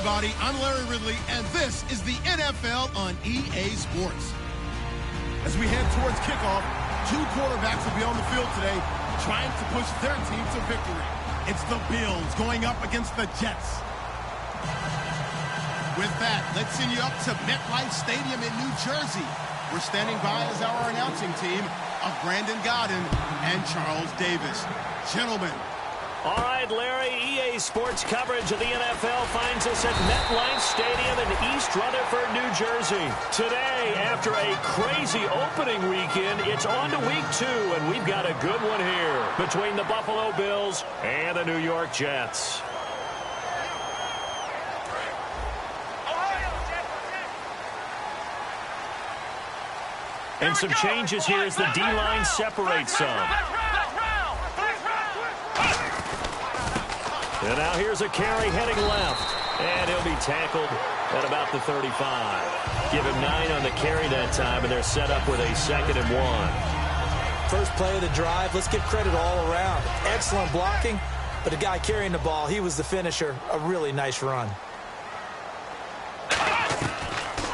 everybody. I'm Larry Ridley, and this is the NFL on EA Sports. As we head towards kickoff, two quarterbacks will be on the field today trying to push their team to victory. It's the Bills going up against the Jets. With that, let's send you up to MetLife Stadium in New Jersey. We're standing by as our announcing team of Brandon Godden and Charles Davis. Gentlemen. All right, Larry, EA Sports coverage of the NFL finds us at MetLife Stadium in East Rutherford, New Jersey. Today, after a crazy opening weekend, it's on to week 2, and we've got a good one here between the Buffalo Bills and the New York Jets. And some changes here as the D-line separates some. And now here's a carry heading left. And he'll be tackled at about the 35. Give him 9 on the carry that time, and they're set up with a 2nd and 1. First play of the drive, let's give credit all around. Excellent blocking, but the guy carrying the ball, he was the finisher. A really nice run.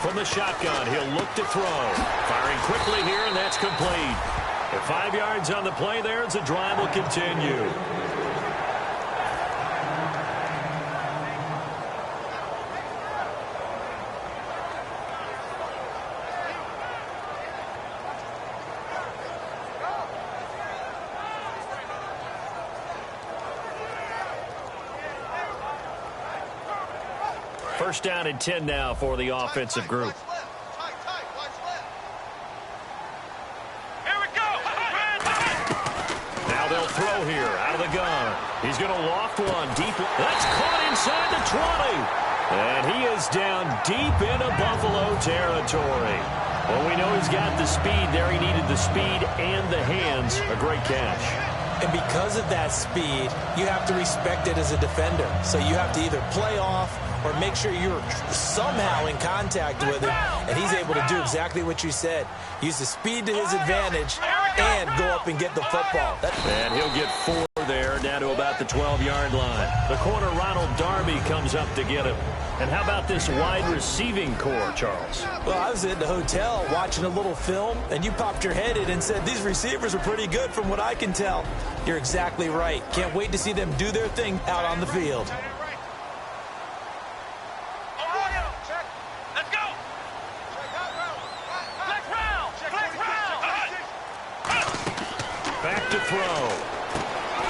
From the shotgun, he'll look to throw. Firing quickly here, and that's complete. At 5 yards on the play there, as the drive will continue. First down and 10 now for the offensive group. Now they'll throw here out of the gun. He's going to loft one deep. That's caught inside the 20. And he is down deep into Buffalo territory. Well, we know he's got the speed there. He needed the speed and the hands. A great catch. And because of that speed, you have to respect it as a defender. So you have to either play off or make sure you're somehow in contact with him, and he's able to do exactly what you said. Use the speed to his advantage and go up and get the football. And he'll get 4 there, down to about the 12-yard line. The corner, Ronald Darby, comes up to get him. And how about this wide receiving core, Charles? Well, I was at the hotel watching a little film, and you popped your head in and said, these receivers are pretty good from what I can tell. You're exactly right. Can't wait to see them do their thing out on the field. Back to throw.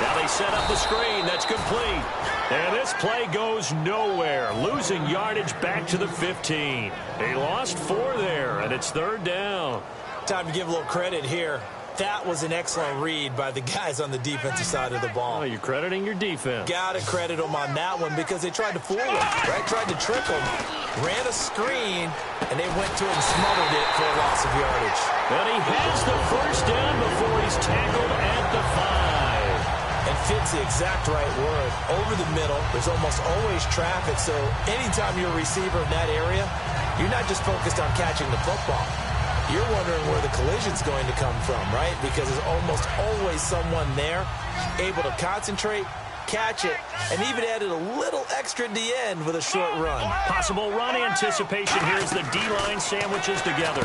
Now they set up the screen. That's complete. And this play goes nowhere. Losing yardage back to the 15. They lost 4 there, and it's 3rd down. Time to give a little credit here. That was an excellent read by the guys on the defensive side of the ball. Oh, you're crediting your defense. Got to credit them on that one because they tried to fool him, right? Tried to trick him. Ran a screen, and they went to it and smothered it for a loss of yardage. And he has the first down before he's tackled at the 5. And fits the exact right word. Over the middle, there's almost always traffic, so anytime you're a receiver in that area, you're not just focused on catching the football. You're wondering where the collision's going to come from, right? Because there's almost always someone there able to concentrate, catch it, and even added a little extra at the end with a short run. Possible run anticipation here as the D-line sandwiches together.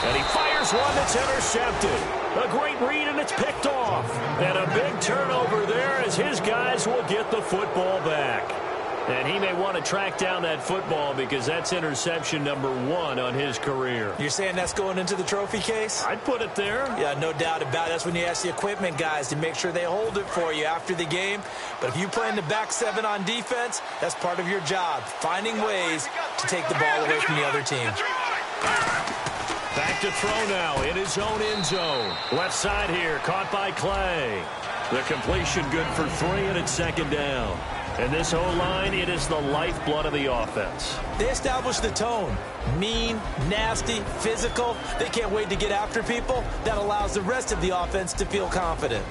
And he fires one that's intercepted. A great read, and it's picked off. And a big turnover there as his guys will get the football back. And he may want to track down that football because that's interception number 1 on his career. You're saying that's going into the trophy case? I'd put it there. Yeah, no doubt about it. That's when you ask the equipment guys to make sure they hold it for you after the game. But if you play in the back 7 on defense, that's part of your job, finding ways to take the ball away from the other team. Back to throw now in his own end zone. Left side here, caught by Clay. The completion good for 3, and it's 2nd down. And this O-line, it is the lifeblood of the offense. They established the tone. Mean, nasty, physical. They can't wait to get after people. That allows the rest of the offense to feel confident.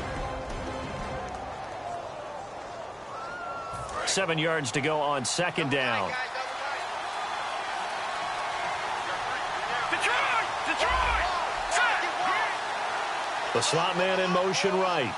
7 yards to go on 2nd down. The slot man in motion right.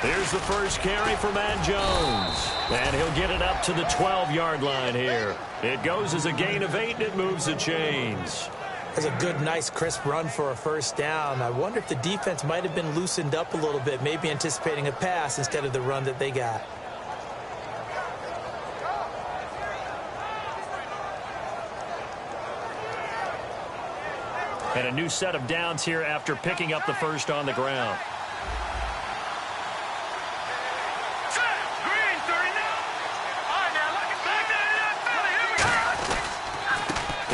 Here's the first carry for Matt Jones. And he'll get it up to the 12-yard line here. It goes as a gain of 8, and it moves the chains. That's a good, nice, crisp run for a first down. I wonder if the defense might have been loosened up a little bit, maybe anticipating a pass instead of the run that they got. And a new set of downs here after picking up the first on the ground.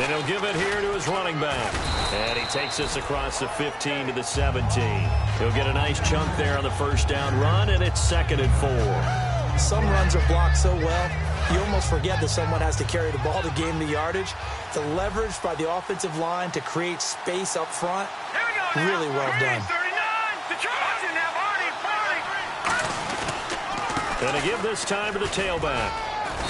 And he'll give it here to his running back. And he takes this across the 15 to the 17. He'll get a nice chunk there on the first down run, and it's 2nd and 4. Some runs are blocked so well, you almost forget that someone has to carry the ball to gain the yardage. The leverage by the offensive line to create space up front, really well done. And to give this time to the tailback.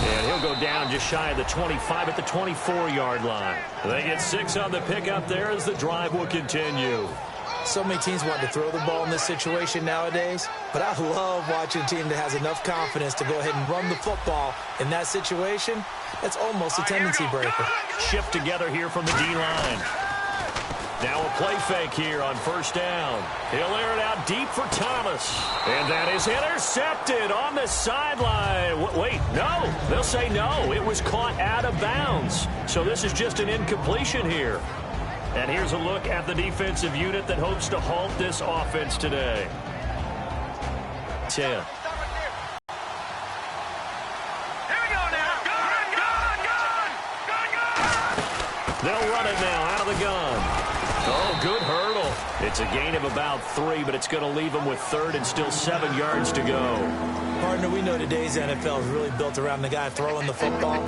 And he'll go down just shy of the 25 at the 24-yard line. They get 6 on the pickup there as the drive will continue. So many teams want to throw the ball in this situation nowadays, but I love watching a team that has enough confidence to go ahead and run the football in that situation. That's almost a tendency breaker. Shift together here from the D-line. Now a play fake here on first down. He'll air it out deep for Thomas. And that is intercepted on the sideline. Wait, no. They'll say no. It was caught out of bounds. So this is just an incompletion here. And here's a look at the defensive unit that hopes to halt this offense today. 10. They'll run it now out of the gun. Oh, good hurdle. It's a gain of about 3, but it's going to leave them with 3rd and still 7 yards to go. Partner, we know today's NFL is really built around the guy throwing the football.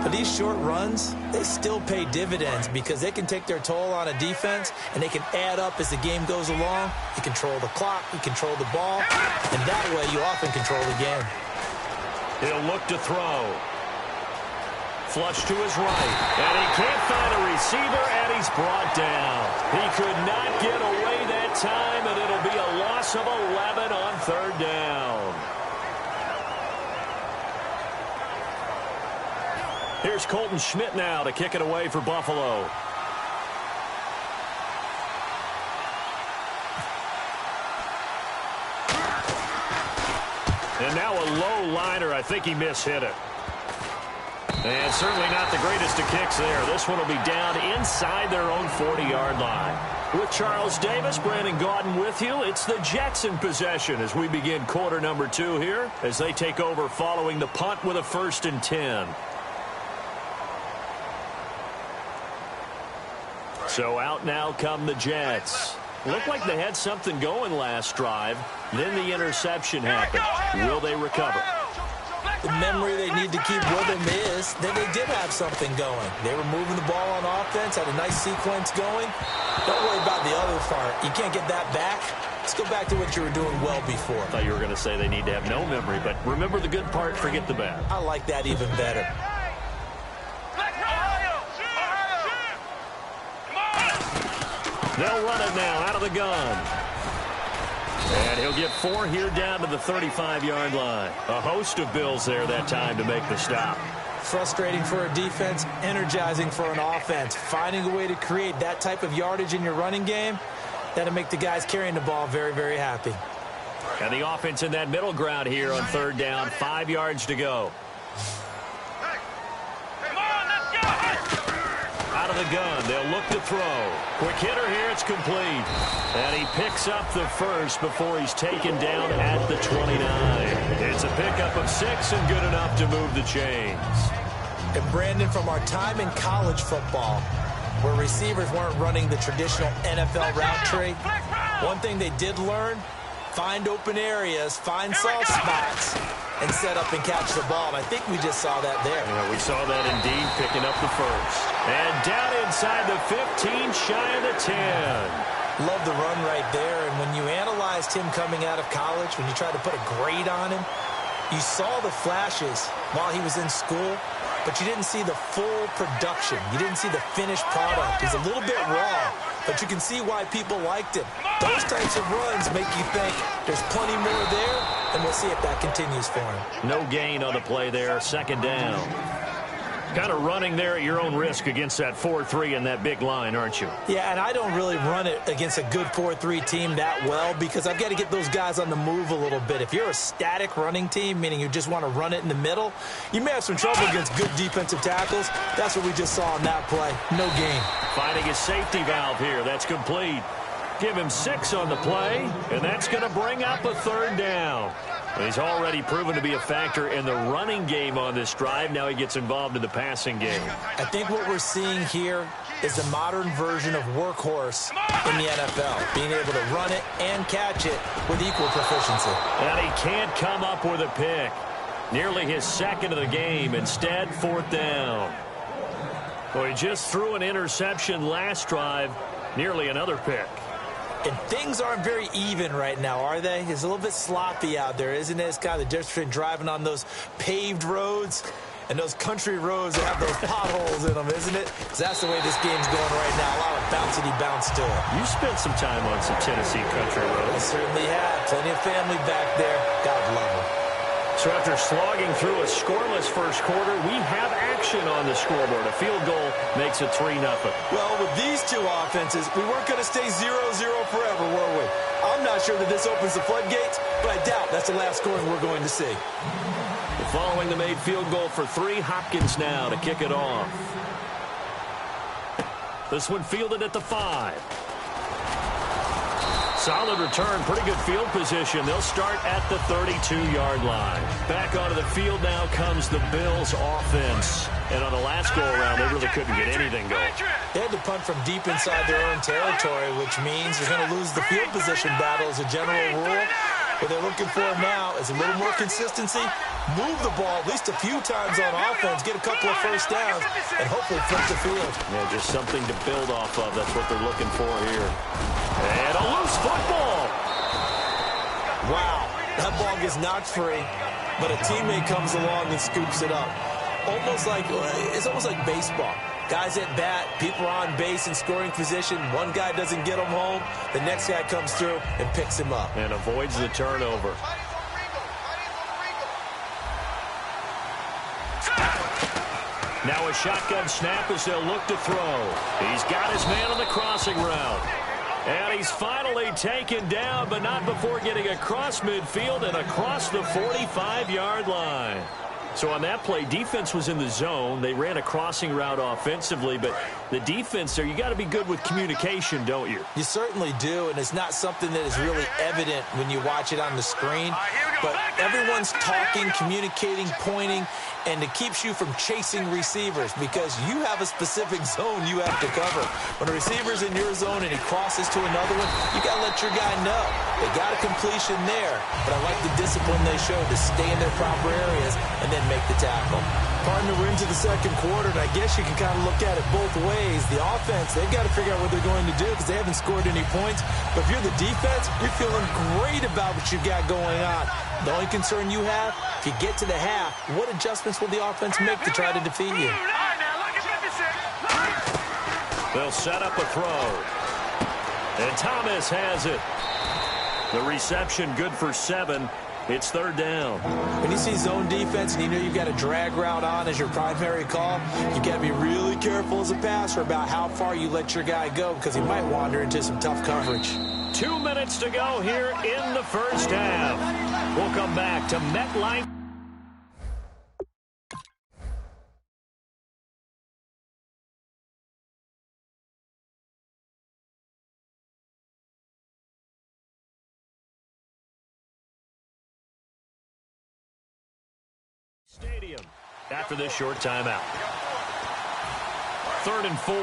But these short runs, they still pay dividends because they can take their toll on a defense, and they can add up as the game goes along. You control the clock, you control the ball, and that way you often control the game. He'll look to throw. Flush to his right, and he can't find a receiver, and he's brought down. He could not get away that time, and it'll be a loss of 11 on 3rd down. Here's Colton Schmidt now to kick it away for Buffalo. And now a low liner. I think he mishit it. And certainly not the greatest of kicks there. This one will be down inside their own 40-yard line. With Charles Davis, Brandon Gaudin with you. It's the Jets in possession as we begin quarter number 2 here as they take over following the punt with a 1st and 10. So out now come the Jets. Looked like they had something going last drive. Then the interception happened. Will they recover? The memory they need to keep with them is that they did have something going. They were moving the ball on offense, had a nice sequence going. Don't worry about the other part. You can't get that back. Let's go back to what you were doing well before. I thought you were going to say they need to have no memory, but remember the good part, forget the bad. I like that even better. They'll run it now out of the gun. And he'll get 4 here down to the 35-yard line. A host of Bills there that time to make the stop. Frustrating for a defense, energizing for an offense. Finding a way to create that type of yardage in your running game, that'll make the guys carrying the ball very, very happy. And the offense in that middle ground here on 3rd down, 5 yards to go. Out of the gun, they'll look to throw. Quick hitter here, it's complete. And he picks up the first before he's taken down at the 29. It's a pickup of 6 and good enough to move the chains. And Brandon, from our time in college football, where receivers weren't running the traditional NFL route tree, one thing they did learn, find open areas, find soft spots, and set up and catch the ball. And I think we just saw that there. Yeah, we saw that indeed, picking up the first. And down inside the 15, shy of the 10. Love the run right there. And when you analyzed him coming out of college, when you tried to put a grade on him, you saw the flashes while he was in school, but you didn't see the full production. You didn't see the finished product. He's a little bit raw, but you can see why people liked him. Those types of runs make you think there's plenty more there, and we'll see if that continues for him. No gain on the play there, second down. Kind of running there at your own risk against that 4-3 and that big line, aren't you? Yeah, and I don't really run it against a good 4-3 team that well because I've got to get those guys on the move a little bit. If you're a static running team, meaning you just want to run it in the middle, you may have some trouble against good defensive tackles. That's what we just saw in that play. No gain. Finding his safety valve here. That's complete. Give him 6 on the play, and that's going to bring up a third down. He's already proven to be a factor in the running game on this drive. Now he gets involved in the passing game. I think what we're seeing here is the modern version of workhorse in the NFL, being able to run it and catch it with equal proficiency. And he can't come up with a pick. Nearly his second of the game. Instead, fourth down. Well, he just threw an interception last drive. Nearly another pick. And things aren't very even right now, are they? It's a little bit sloppy out there, isn't it? It's kind of the difference between driving on those paved roads and those country roads that have those potholes in them, isn't it? Because that's the way this game's going right now. A lot of bounce to it. You spent some time on some Tennessee country roads. I certainly have. Plenty of family back there. God love them. So after slogging through a scoreless first quarter, we have action on the scoreboard. A field goal makes it 3-0. Well, with these two offenses, we weren't going to stay 0-0 forever, were we? I'm not sure that this opens the floodgates, but I doubt that's the last scoring we're going to see. Following the made field goal for 3, Hopkins now to kick it off. This one fielded at the 5. Solid return, pretty good field position. They'll start at the 32-yard line. Back onto the field now comes the Bills offense. And on the last go-around, they really couldn't get anything going. They had to punt from deep inside their own territory, which means you're going to lose the field position battle as a general rule. What they're looking for now is a little more consistency, move the ball at least a few times on offense, get a couple of first downs, and hopefully flip the field. Yeah, just something to build off of. That's what they're looking for here. And a loose football. Wow, that ball gets knocked free, but a teammate comes along and scoops it up. It's almost like baseball. Guys at bat, people are on base in scoring position. One guy doesn't get him home. The next guy comes through and picks him up. And avoids the turnover. Now a shotgun snap as they'll look to throw. He's got his man on the crossing route. And he's finally taken down, but not before getting across midfield and across the 45-yard line. So on that play, defense was in the zone. They ran a crossing route offensively, but the defense there, you got to be good with communication, don't you? You certainly do, and it's not something that is really evident when you watch it on the screen. But everyone's talking, communicating, pointing, and it keeps you from chasing receivers because you have a specific zone you have to cover. When a receiver's in your zone and he crosses to another one, you got to let your guy know. They got a completion there, but I like the discipline they showed to stay in their proper areas and then make the tackle. Partner, we're into the second quarter, and I guess you can kind of look at it both ways. The offense, they've got to figure out what they're going to do because they haven't scored any points. But if you're the defense, you're feeling great about what you've got going on. The only concern you have, if you get to the half, what adjustments will the offense make to try to defeat you? They'll set up a throw. And Thomas has it. The reception good for 7. It's third down. When you see zone defense and you know you've got a drag route on as your primary call, you've got to be really careful as a passer about how far you let your guy go because he might wander into some tough coverage. 2 minutes to go here in the first half. We'll come back to MetLife. Stadium after this short timeout. 3rd and 4.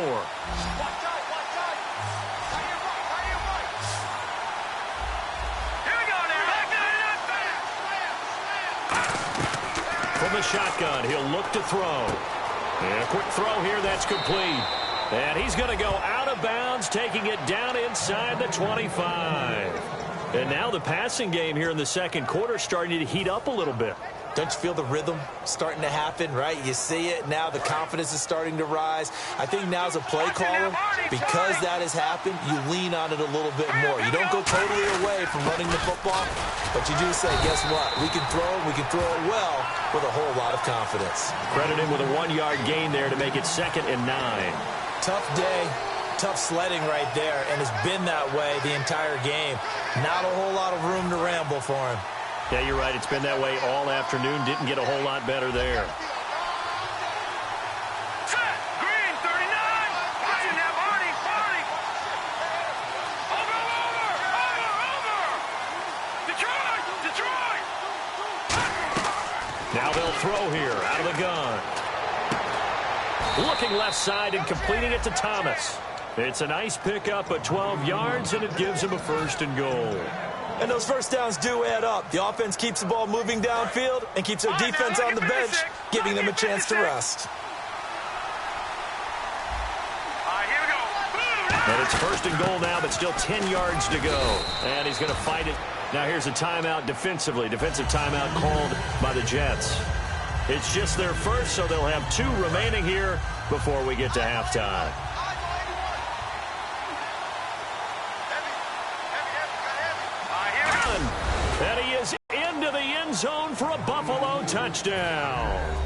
From the shotgun, he'll look to throw. And a quick throw here, that's complete. And he's going to go out of bounds, taking it down inside the 25. And now the passing game here in the second quarter starting to heat up a little bit. Don't you feel the rhythm starting to happen, right? You see it. Now the confidence is starting to rise. I think now as a play caller, because that has happened, you lean on it a little bit more. You don't go totally away from running the football, but you do say, guess what? We can throw it. We can throw it well with a whole lot of confidence. Credit him with a 1-yard gain there to make it 2nd and 9. Tough day. Tough sledding right there, and it's been that way the entire game. Not a whole lot of room to ramble for him. Yeah, you're right. It's been that way all afternoon. Didn't get a whole lot better there. Set. Green, 39. Watching that party. Over. Detroit. Now they'll throw here out of the gun. Looking left side and completing it to Thomas. It's a nice pickup at 12 yards, and it gives him a 1st and goal. And those first downs do add up. The offense keeps the ball moving downfield and keeps their defense on the bench, giving them a chance to rest. Here we go. And it's 1st and goal now, but still 10 yards to go. And he's going to fight it. Now here's a timeout defensively. Defensive timeout called by the Jets. It's just their first, so they'll have 2 remaining here before we get to halftime. And he is into the end zone for a Buffalo touchdown.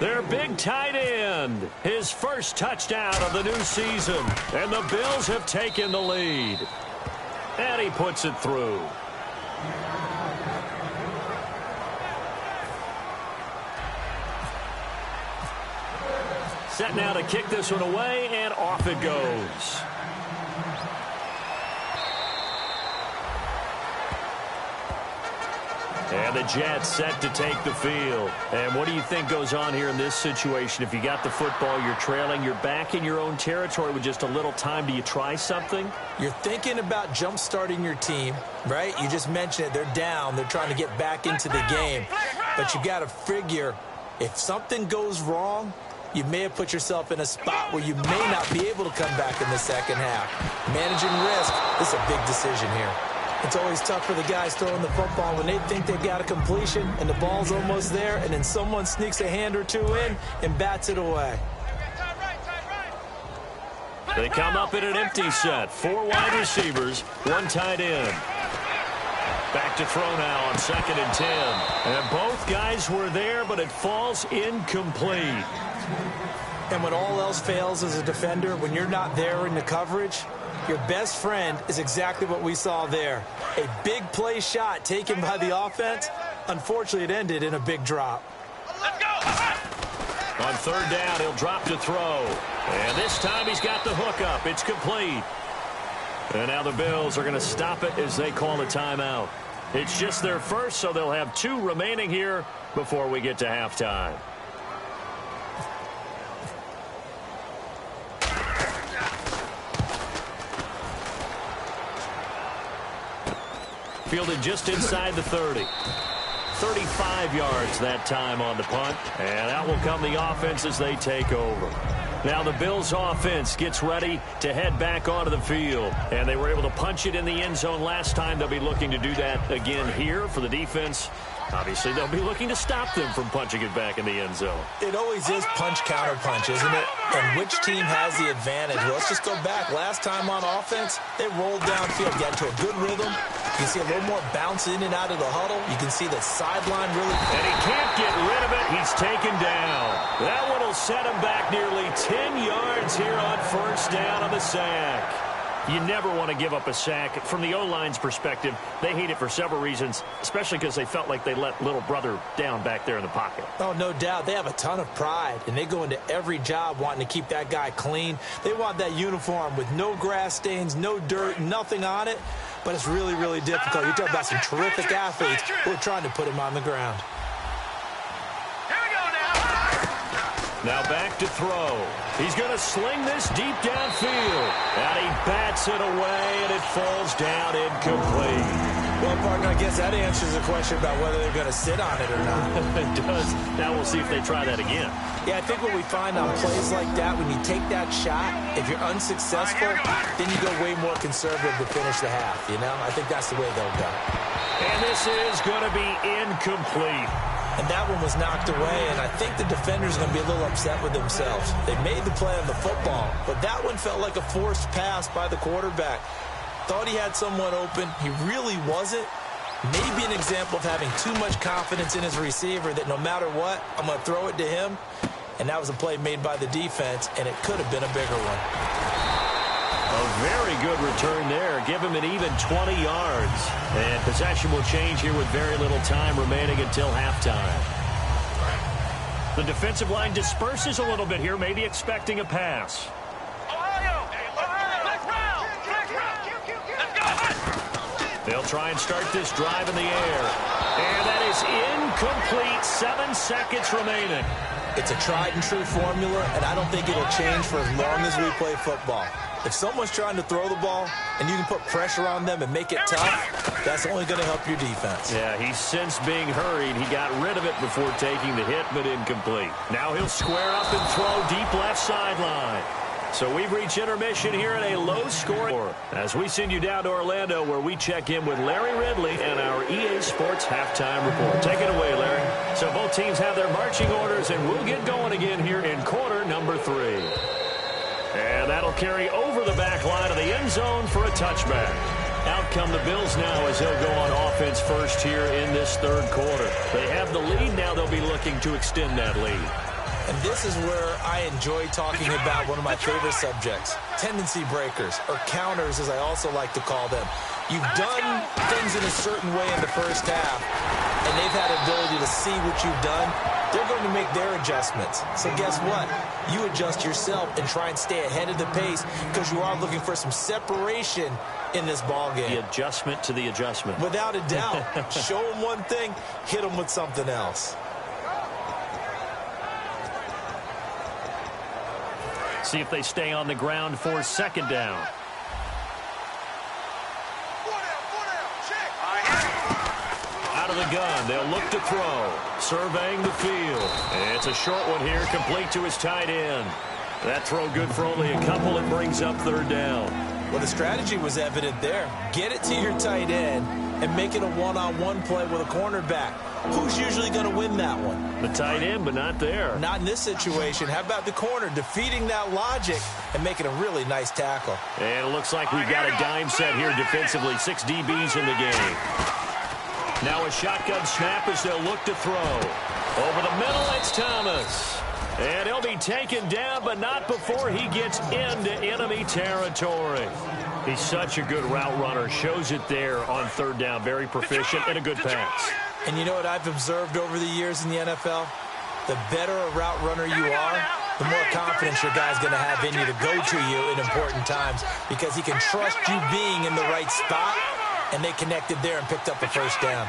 Their big tight end, his first touchdown of the new season. And the Bills have taken the lead. And he puts it through. Set now to kick this one away, and off it goes. And the Jets set to take the field. And what do you think goes on here in this situation? If you got the football, you're trailing, you're back in your own territory with just a little time. Do you try something? You're thinking about jump-starting your team, right? You just mentioned it. They're down. They're trying to get back into the game. But you got to figure if something goes wrong, you may have put yourself in a spot where you may not be able to come back in the second half. Managing risk, this is a big decision here. It's always tough for the guys throwing the football when they think they've got a completion and the ball's almost there, and then someone sneaks a hand or two in and bats it away. They come up in an empty set. 4 wide receivers, 1 tight end. Back to throw now on 2nd and 10. And both guys were there, but it falls incomplete. And when all else fails as a defender, when you're not there in the coverage, your best friend is exactly what we saw there. A big play shot taken by the offense. Unfortunately, it ended in a big drop. Let's go. On 3rd down, he'll drop to throw. And this time he's got the hook up. It's complete. And now the Bills are going to stop it as they call a timeout. It's just their first, so they'll have 2 remaining here before we get to halftime. Fielded just inside the 30. 35 yards that time on the punt. And out will come the offense as they take over. Now the Bills offense gets ready to head back onto the field. And they were able to punch it in the end zone last time. They'll be looking to do that again here for the defense. Obviously, they'll be looking to stop them from punching it back in the end zone. It always is punch-counter-punch, isn't it? And which team has the advantage? Well, let's just go back. Last time on offense, they rolled downfield, got into a good rhythm. You can see a little more bounce in and out of the huddle. You can see the sideline really... And he can't get rid of it. He's taken down. That one will set him back nearly 10 yards here on 1st down on the sack. You never want to give up a sack. From the O-line's perspective, they hate it for several reasons, especially because they felt like they let little brother down back there in the pocket. Oh, no doubt. They have a ton of pride, and they go into every job wanting to keep that guy clean. They want that uniform with no grass stains, no dirt, nothing on it. But it's really, really difficult. You're talking about some terrific athletes who are trying to put him on the ground. Here we go now. Now back to throw. He's going to sling this deep downfield. And he bats it away, and it falls down incomplete. Well, partner, I guess that answers the question about whether they're going to sit on it or not. It does. Now we'll see if they try that again. Yeah, I think what we find on plays like that, when you take that shot, if you're unsuccessful, then you go way more conservative to finish the half, you know? I think that's the way they'll go. And this is going to be incomplete. And that one was knocked away, and I think the defenders are going to be a little upset with themselves. They made the play on the football, but that one felt like a forced pass by the quarterback. Thought he had someone open. He really wasn't. Maybe an example of having too much confidence in his receiver that no matter what, I'm going to throw it to him. And that was a play made by the defense, and it could have been a bigger one. A very good return there. Give him an even 20 yards. And possession will change here with very little time remaining until halftime. The defensive line disperses a little bit here, maybe expecting a pass. They'll try and start this drive in the air. And that is incomplete. 7 seconds remaining. It's a tried-and-true formula, and I don't think it'll change for as long as we play football. If someone's trying to throw the ball and you can put pressure on them and make it tough, that's only going to help your defense. Yeah, he's since being hurried. He got rid of it before taking the hit, but incomplete. Now he'll square up and throw deep left sideline. So we've reached intermission here at a low score as we send you down to Orlando, where we check in with Larry Ridley and our EA Sports Halftime Report. Take it away, Larry. So both teams have their marching orders, and we'll get going again here in quarter number 3. And that'll carry over the back line of the end zone for a touchback. Out come the Bills now as they'll go on offense first here in this third quarter. They have the lead. Now they'll be looking to extend that lead. And this is where I enjoy talking about one of my favorite subjects, tendency breakers, or counters as I also like to call them. You've done things in a certain way in the first half, and they've had the ability to see what you've done. They're going to make their adjustments. So guess what? You adjust yourself and try and stay ahead of the pace because you are looking for some separation in this ball game. The adjustment to the adjustment. Without a doubt. Show them one thing, hit them with something else. See if they stay on the ground for second down. Out of the gun, they'll look to throw. Surveying the field. It's a short one here, complete to his tight end. That throw good for only a couple. It brings up third down. Well, the strategy was evident there. Get it to your tight end and make it a one-on-one play with a cornerback. Who's usually going to win that one? The tight end, but not there. Not in this situation. How about the corner defeating that logic and making a really nice tackle? And it looks like we've got a dime set here defensively. 6 DBs in the game. Now a shotgun snap as they'll look to throw. Over the middle, it's Thomas. And he'll be taken down, but not before he gets into enemy territory. He's such a good route runner. Shows it there on third down. Very proficient and a good pass. And you know what I've observed over the years in the NFL? The better a route runner you are, the more confidence your guy's going to have in you to go to you in important times because he can trust you being in the right spot, and they connected there and picked up the first down.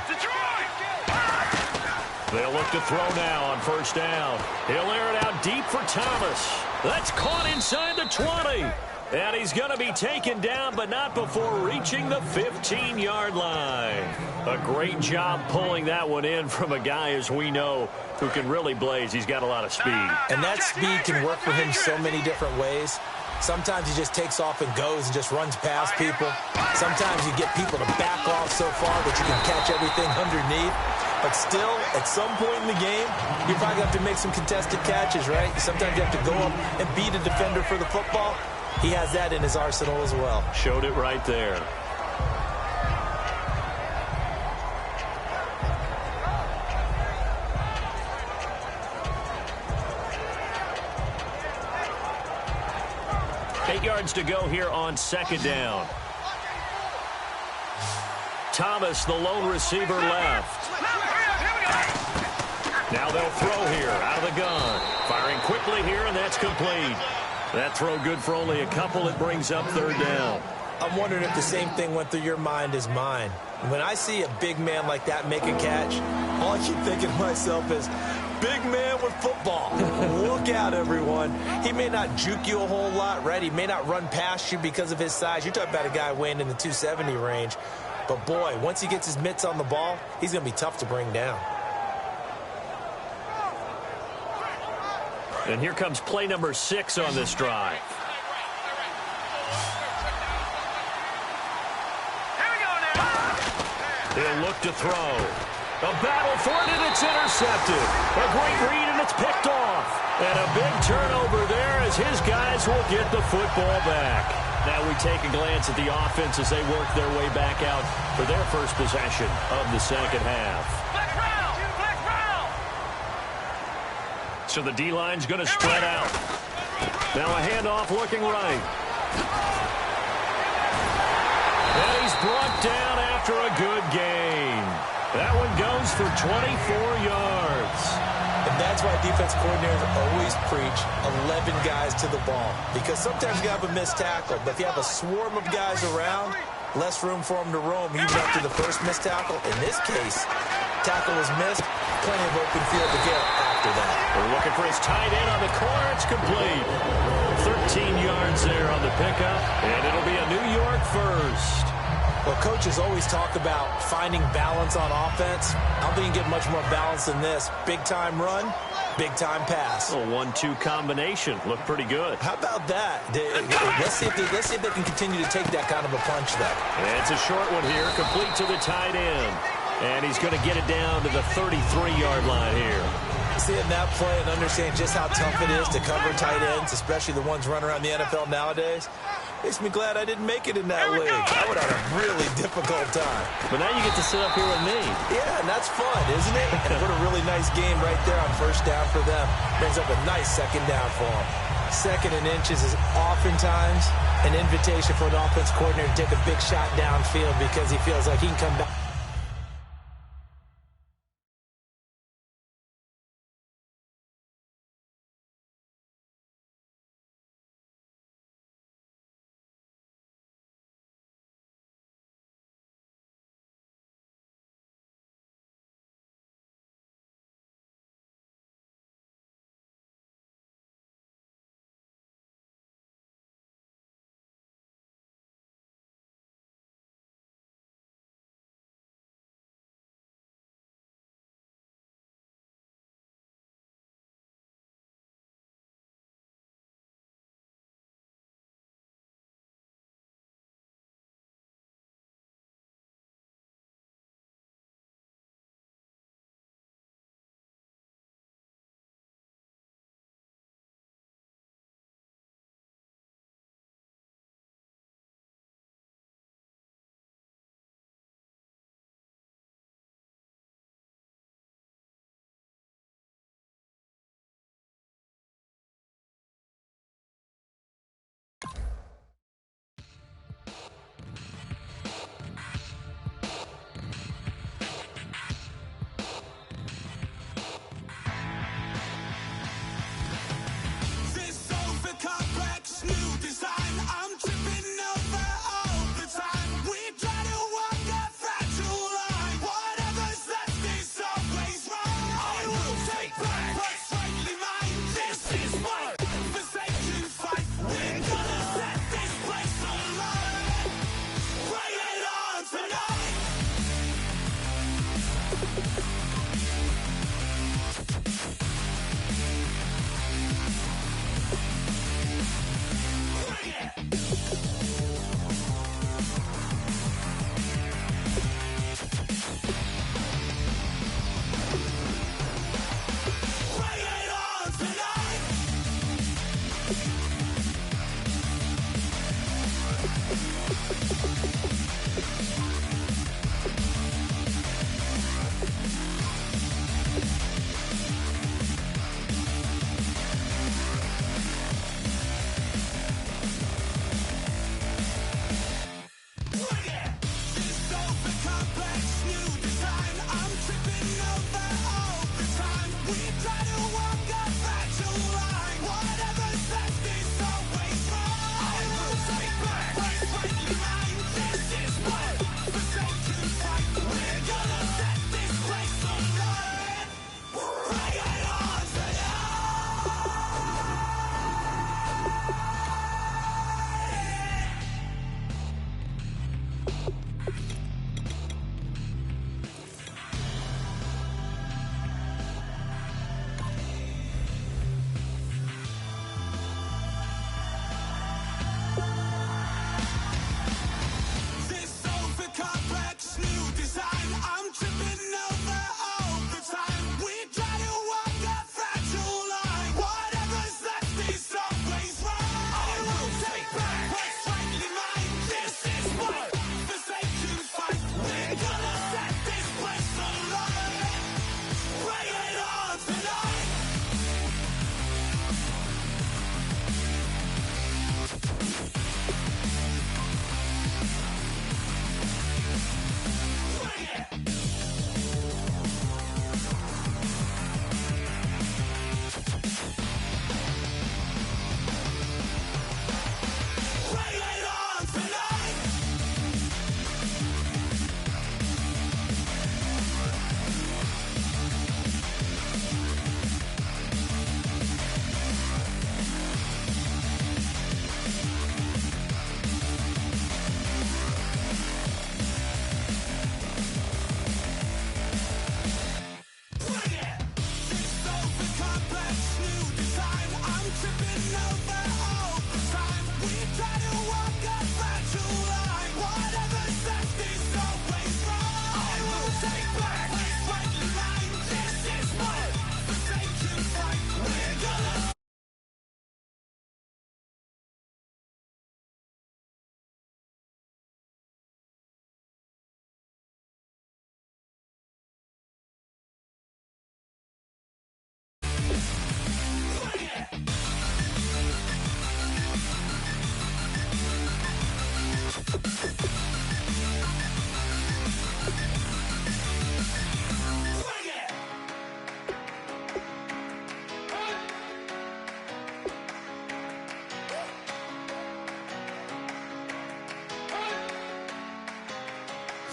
They'll look to throw now on first down. He'll air it out deep for Thomas. That's caught inside the 20. And he's going to be taken down, but not before reaching the 15-yard line. A great job pulling that one in from a guy, as we know, who can really blaze. He's got a lot of speed. And that speed can work for him so many different ways. Sometimes he just takes off and goes and just runs past people. Sometimes you get people to back off so far that you can catch everything underneath. But still, at some point in the game, you probably have to make some contested catches, right? Sometimes you have to go up and beat a defender for the football. He has that in his arsenal as well. Showed it right there. Eight yards to go here on second down. Thomas, the lone receiver, left. Now they'll throw here out of the gun. Firing quickly here, and that's complete. That throw good for only a couple. It brings up third down. I'm wondering if the same thing went through your mind as mine. When I see a big man like that make a catch, all I keep thinking to myself is, big man with football. Look out, everyone. He may not juke you a whole lot, right? He may not run past you because of his size. You're talking about a guy weighing in the 270 range. But, boy, once he gets his mitts on the ball, he's going to be tough to bring down. And here comes play number 6 on this drive. He'll look to throw. A battle for it, and it's intercepted. A great read, and it's picked off. And a big turnover there as his guys will get the football back. Now we take a glance at the offense as they work their way back out for their first possession of the second half. So the D-line's going to spread out. Now a handoff looking right. And he's brought down after a good gain. That one goes for 24 yards. And that's why defense coordinators always preach 11 guys to the ball. Because sometimes you have a missed tackle, but if you have a swarm of guys around, less room for them to roam even after the first missed tackle. In this case, tackle was missed, plenty of open field to get after that. We're looking for his tight end on the corner. It's complete. 13 yards there on the pickup, and it'll be a New York first. Well, coaches always talk about finding balance on offense. I don't think you can get much more balance than this. Big-time run, big-time pass. A 1-2 combination. Looked pretty good. How about that? Let's see if they can continue to take that kind of a punch, though. And it's a short one here, complete to the tight end. And he's going to get it down to the 33-yard line here. Seeing that play and understanding just how tough it is to cover tight ends, especially the ones running around the NFL nowadays, makes me glad I didn't make it in that league. I would have had a really difficult time. But now you get to sit up here with me. Yeah, and that's fun, isn't it? And what a really nice game right there on first down for them. Brings up a nice second down for them. Second and inches is oftentimes an invitation for an offense coordinator to take a big shot downfield because he feels like he can come back.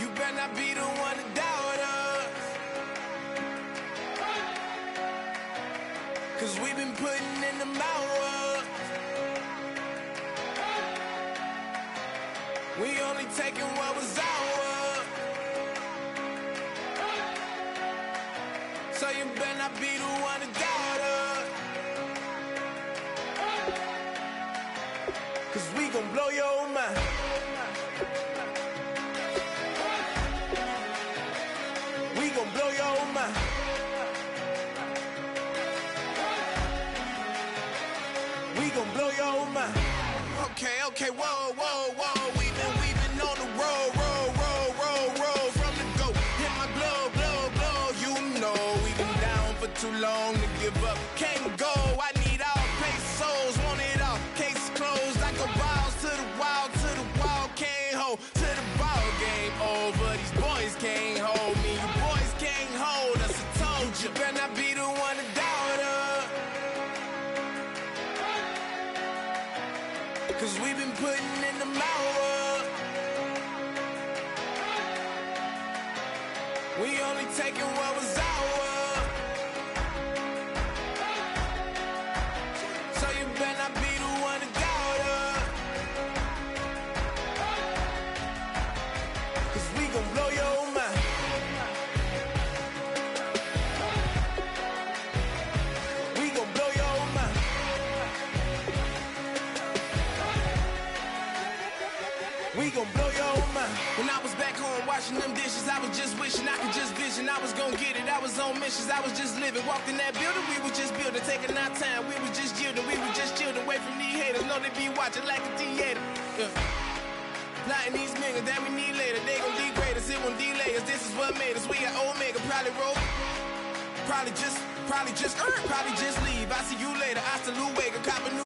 You better not be the one to doubt us. 'Cause we've been putting in the hours. We only taking what was ours. So you better not be the one to doubt us. 'Cause we gon' blow your mind. We gon' blow your mind. We gon' blow your mind. Okay, whoa, whoa, whoa. We've been on the road from the go. Hit my blow. You know we've been down for too long to give up. Can't go. I need all pesos, want it all. Case closed. I go balls to the wall, can't hold to the ball game over. These boys can't hold me. You boys can't hold us. I told you. You better not be the one to doubt us. 'Cause we've been putting in the hours. We only taking what was ours. So you better not be the one to doubt us. 'Cause we gon' blow your mind. We gon' blow your mind. We gon' blow your mind. When I was back home washing them dishes, I was just wishing I could just vision. I was gon' get it. I was on missions. I was just living. Walked in that building, we were just building, taking our time. We were just yielding. We were just chilling away from these haters. Know they be watching like a theater. Yeah. Plotting these niggas that we need later. They gon' degrade us. It won't delay us. This is what made us. We got Omega. Probably roll. Probably just leave. I see you later. I salute Wega. Cop a new